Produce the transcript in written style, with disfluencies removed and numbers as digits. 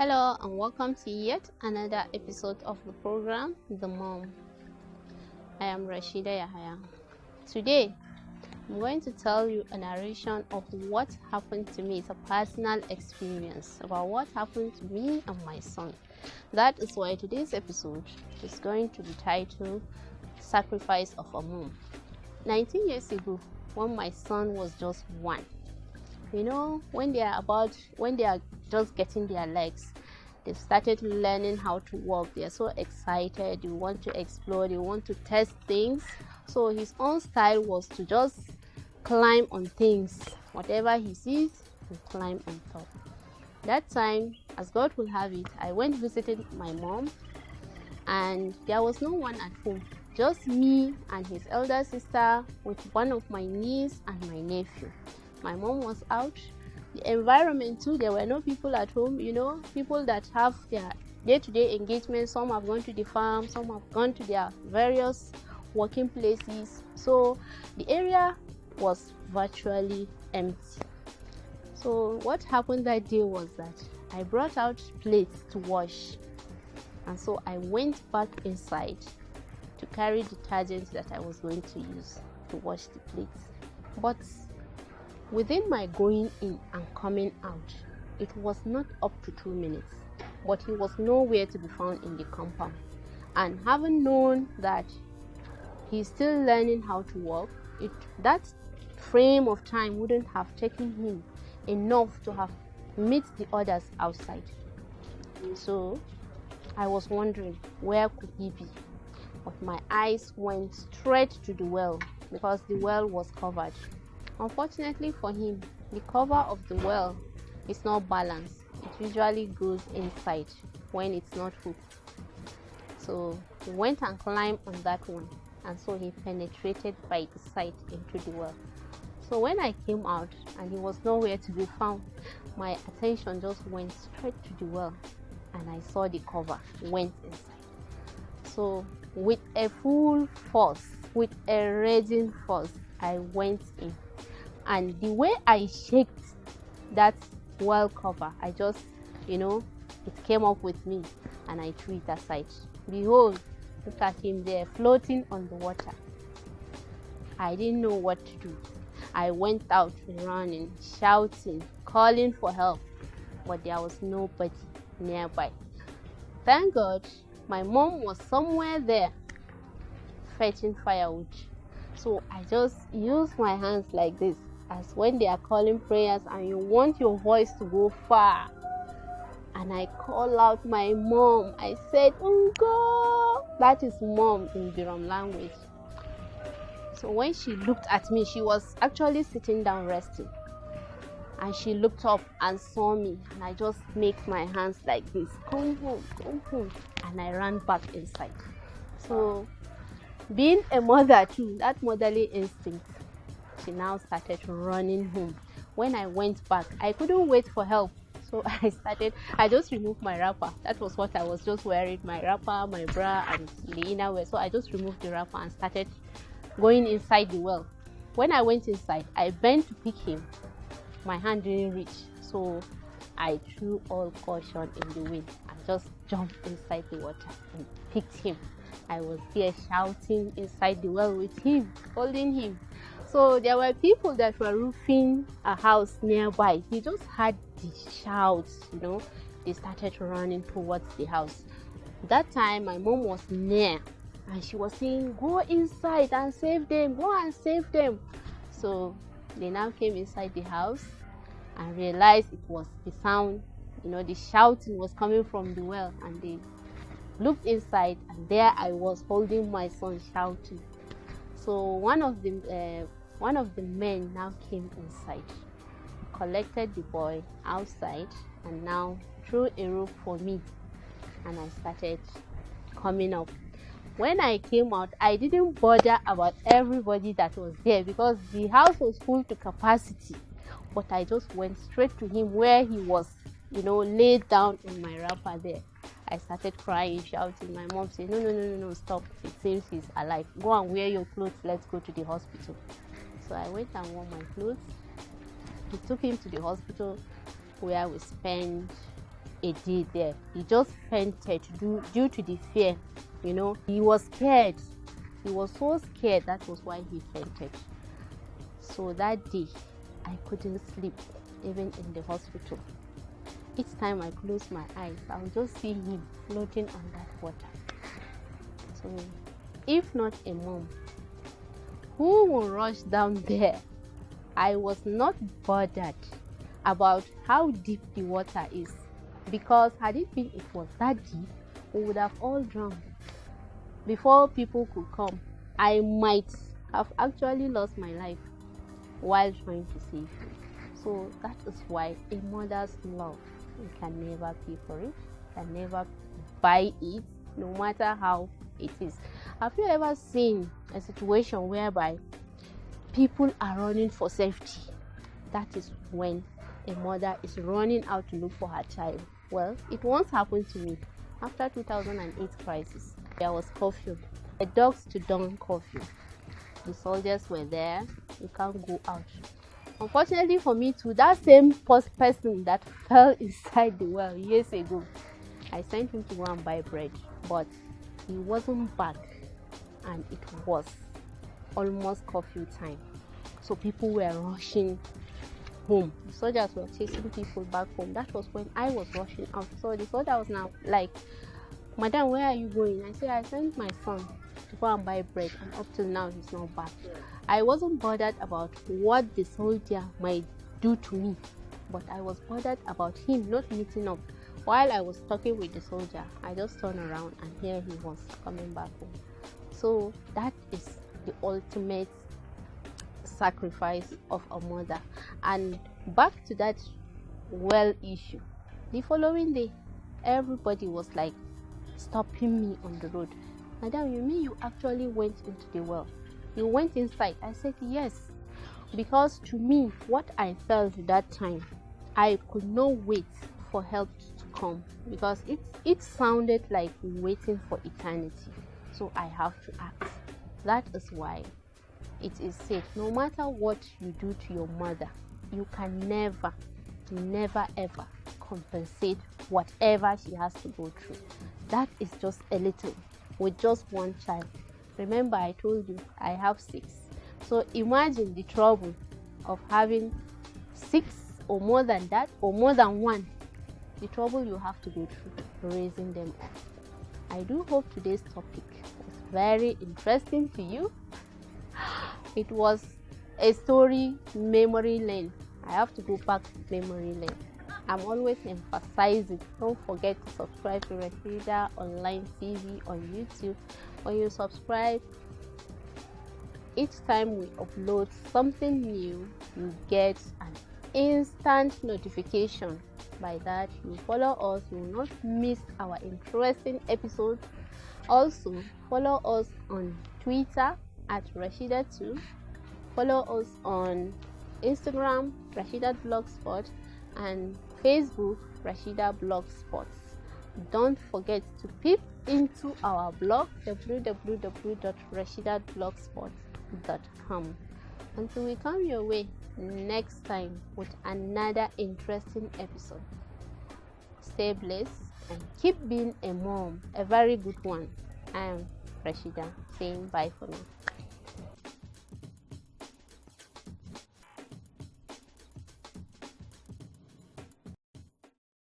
Hello and welcome to yet another episode of the program The Mom. I am Rasheeda. Today I'm going to tell you a narration of what happened to me. It's a personal experience about what happened to me and my son. That is why today's episode is going to be titled Sacrifice of a Mom. 19 years ago, when my son was just one, when they are just getting their legs, they've started learning how to walk. They are so excited. They want to explore. They want to test things. So his own style was to just climb on things. Whatever he sees, he climb on top. That time, as God will have it, I went visiting my mom, and there was no one at home. Just me and his elder sister with one of my niece and my nephew. My mom was out. The environment too, there were no people at home, people that have their day-to-day engagement. Some have gone to the farm, some have gone to their various working places. So the area was virtually empty. So what happened that day was that I brought out plates to wash. And so I went back inside to carry detergent that I was going to use to wash the plates. But within my going in and coming out, it was not up to 2 minutes, but he was nowhere to be found in the compound. And having known that he's still learning how to walk, that frame of time wouldn't have taken him enough to have met the others outside. So I was wondering, where could he be? But my eyes went straight to the well because the well was covered. Unfortunately for him, the cover of the well is not balanced. It usually goes inside when it's not hooked. So he went and climbed on that one, and so he penetrated by the side into the well. So when I came out and he was nowhere to be found, my attention just went straight to the well, and I saw the cover went inside. So with a full force, with a raging force, I went in. And the way I shaked that well cover, I just, it came up with me, and I threw it aside. Behold, look at him there, floating on the water. I didn't know what to do. I went out running, shouting, calling for help, but there was nobody nearby. Thank God, my mom was somewhere there, fetching firewood. So I just used my hands like this, as when they are calling prayers and you want your voice to go far. And I call out my mom. I said, Ungo. That is mom in Birom language. So when she looked at me, she was actually sitting down resting. And she looked up and saw me. And I just make my hands like this. Come home, come home. And I ran back inside. So being a mother too, that motherly instinct, she now started running home. When I went back, I couldn't wait for help. So I just removed my wrapper. That was what I was just wearing, my wrapper, my bra, and the innerwear. So I just removed the wrapper and started going inside the well. When I went inside, I bent to pick him. My hand didn't reach. So I threw all caution in the wind and just jumped inside the water and picked him. I was there shouting inside the well with him, holding him. So there were people that were roofing a house nearby. He just had the shouts, They started running towards the house. That time, my mom was near, and she was saying, go inside and save them, go and save them. So they now came inside the house and realized it was the sound, the shouting was coming from the well, and they looked inside, and there I was holding my son shouting. So one of the men now came inside, collected the boy outside, and now threw a rope for me, and I started coming up. When I came out, I didn't bother about everybody that was there because the house was full to capacity, but I just went straight to him where he was, laid down in my wrapper there. I started crying, shouting. My mom said, no, stop. It seems he's alive. Go and wear your clothes. Let's go to the hospital. So I went and wore my clothes. We took him to the hospital where we spent a day there. He just fainted due to the fear. He was scared. He was so scared. That was why he fainted. So that day, I couldn't sleep, even in the hospital. Each time I close my eyes, I'll just see him floating on that water. So, if not a mom, who will rush down there? I was not bothered about how deep the water is, because had it been it was that deep, we would have all drowned. Before people could come, I might have actually lost my life while trying to save him. So that is why a mother's love, you can never pay for it, can never buy it, no matter how it is. Have you ever seen a situation whereby people are running for safety? That is when a mother is running out to look for her child. Well, it once happened to me after 2008 crisis. There was curfew, a dusk to dawn curfew. The soldiers were there. You can't go out. Unfortunately for me too, that same person that fell inside the well years ago, I sent him to go and buy bread, but he wasn't back, and it was almost curfew time. So people were rushing home. The soldiers were chasing people back home. That was when I was rushing out. So the soldier was now like, "Madam, where are you going?" I said, "I sent my son to go and buy bread, and up till now he's not back." I wasn't bothered about what the soldier might do to me, but I was bothered about him not meeting up. While I was talking with the soldier, I just turned around and here he was coming back home. So that is the ultimate sacrifice of a mother. And back to that well issue, the following day, everybody was like stopping me on the road. "Madam, you mean you actually went into the well? You went inside?" I said yes, because to me, what I felt at that time, I could not wait for help to come, because it sounded like waiting for eternity. So I have to act. That is why it is said, no matter what you do to your mother, you can never ever compensate whatever she has to go through. That is just a little with just one child. Remember, I told you I have 6. So imagine the trouble of having 6 or more than that, or more than 1. The trouble you have to go through raising them up. I do hope today's topic was very interesting to you. It was a story memory lane. I have to go back to memory lane. I'm always emphasizing, don't forget to subscribe to Rasheeda Online TV on YouTube. When you subscribe, each time we upload something new, you get an instant notification. By that, you follow us, you will not miss our interesting episodes. Also, follow us on Twitter at Rasheeda2. Follow us on Instagram, Rasheeda Blogspot, and Facebook, Rasheeda Blogspot. Don't forget to peep into our blog, www.rasheedablogspot.com. Until we come your way next time with another interesting episode. Stay blessed and keep being a mom, a very good one. I am Rasheeda saying bye for now.